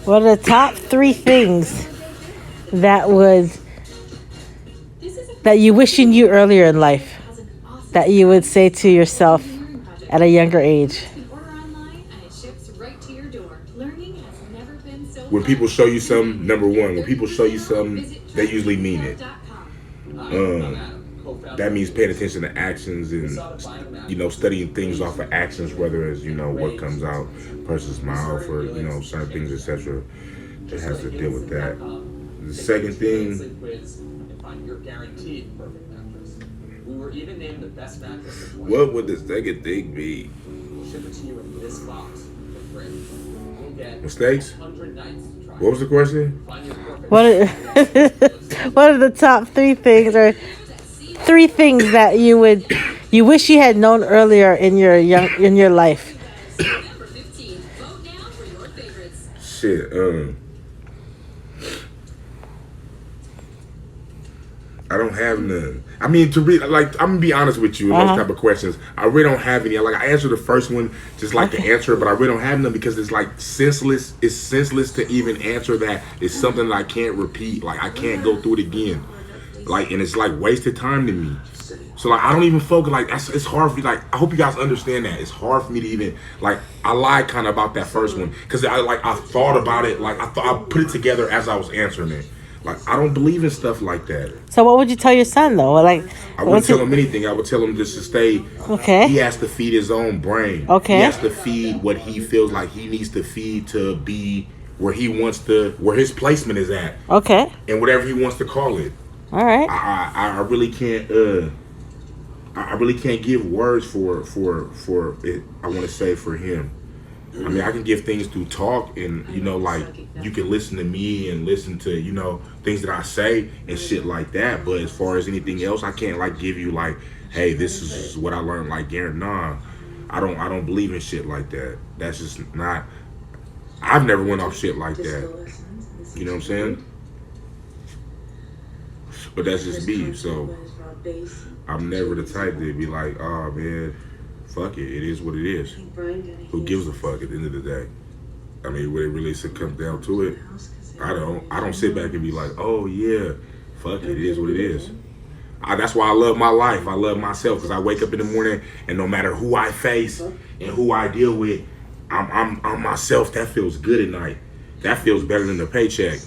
What are the top 3 things that you wish you knew earlier in life that you would say to yourself at a younger age? When people show you something, number one, when people show you something, they usually mean it. That means paying attention to actions and, studying things off of actions, whether it's, what comes out person's mouth or, certain things, etc. It has to deal with that. The second thing, what would the second thing be? Mistakes? What was the question? What are the top 3 things, or 3 things that you wish you had known earlier in your life? Shit. I don't have none. I mean, I'm gonna be honest with you in those type of questions. I really don't have any. I answered the first one just like to answer it, but I really don't have none because it's senseless. It's senseless to even answer that. It's something that I can't repeat. I can't go through it again. And it's wasted time to me. So I don't even focus. It's hard for me. I hope you guys understand that. It's hard for me to even I lied kind of about that first one because I thought about it. I put it together as I was answering it. I don't believe in stuff like that. So what would you tell your son though? I wouldn't tell him anything. I would tell him just to stay. Okay. He has to feed his own brain. Okay. He has to feed what he feels like he needs to feed to be where he wants to, where his placement is at. Okay. And whatever he wants to call it. All right. I really can't. I really can't give words for it. I want to say for him. I mean, I can give things through talk and, you can listen to me and listen to, things that I say and shit like that. But as far as anything else, I can't give you hey, this is what I learned Garen. Nah, I don't believe in shit like that. That's just not, I've never went off shit like that. You know what I'm saying? But that's just me. So I'm never the type to be oh man, fuck it. It is what it is. Who gives a fuck at the end of the day? I mean, when it really comes down to it, I don't sit back and be oh yeah, fuck it. It is what it is. That's why I love my life. I love myself because I wake up in the morning and no matter who I face and who I deal with, I'm myself. That feels good at night. That feels better than the paycheck.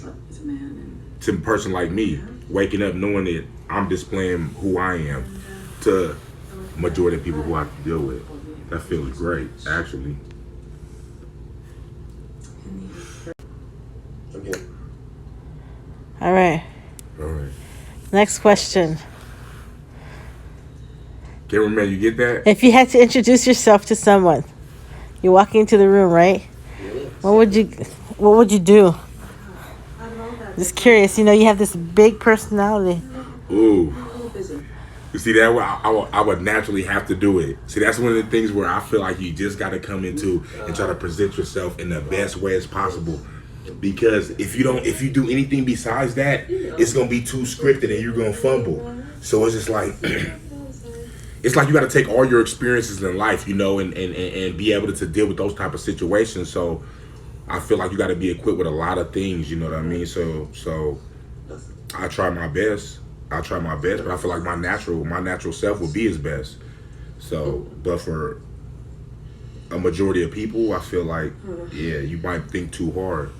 To a person like me, waking up knowing that I'm displaying who I am to majority of people who I have to deal with. That feels great, actually. All right. Next question. Cameraman, you get that? If you had to introduce yourself to someone, you're walking into the room, right? What would you do? Just curious. You have this big personality. Ooh. You see that? I would naturally have to do it. See, that's one of the things where I feel like you just got to come into and try to present yourself in the best way as possible. Because if you do anything besides that, it's gonna be too scripted and you're gonna fumble. So it's just it's like you got to take all your experiences in life, and be able to deal with those type of situations. So I feel like you got to be equipped with a lot of things. You know what I mean? So I try my best. But I feel like my natural self will be his best. So, but for a majority of people, I feel like, yeah, you might think too hard.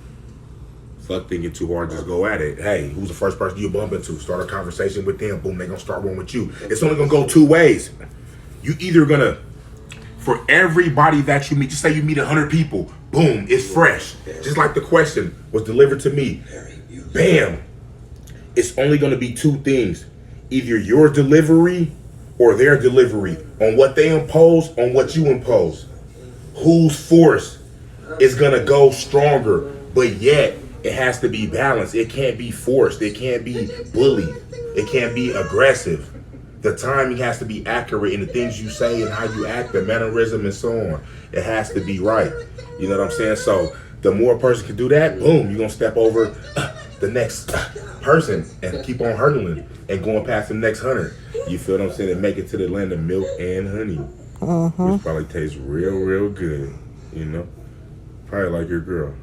Fuck thinking too hard, just go at it. Hey, who's the first person you bump into? Start a conversation with them. Boom, they gonna start one with you. It's only gonna go 2 ways. You either gonna, for everybody that you meet, just say you meet 100 people, boom, it's fresh. Just like the question was delivered to me. Bam. It's only gonna be 2 things. Either your delivery or their delivery on what they impose, on what you impose. Whose force is gonna go stronger, but yet it has to be balanced. It can't be forced. It can't be bullied. It can't be aggressive. The timing has to be accurate in the things you say and how you act, the mannerism and so on. It has to be right. You know what I'm saying? So the more a person can do that, boom, you're going to step over the next person and keep on hurdling and going past the next 100. You feel what I'm saying? And make it to the land of milk and honey. Which probably tastes real, real good. Probably like your girl.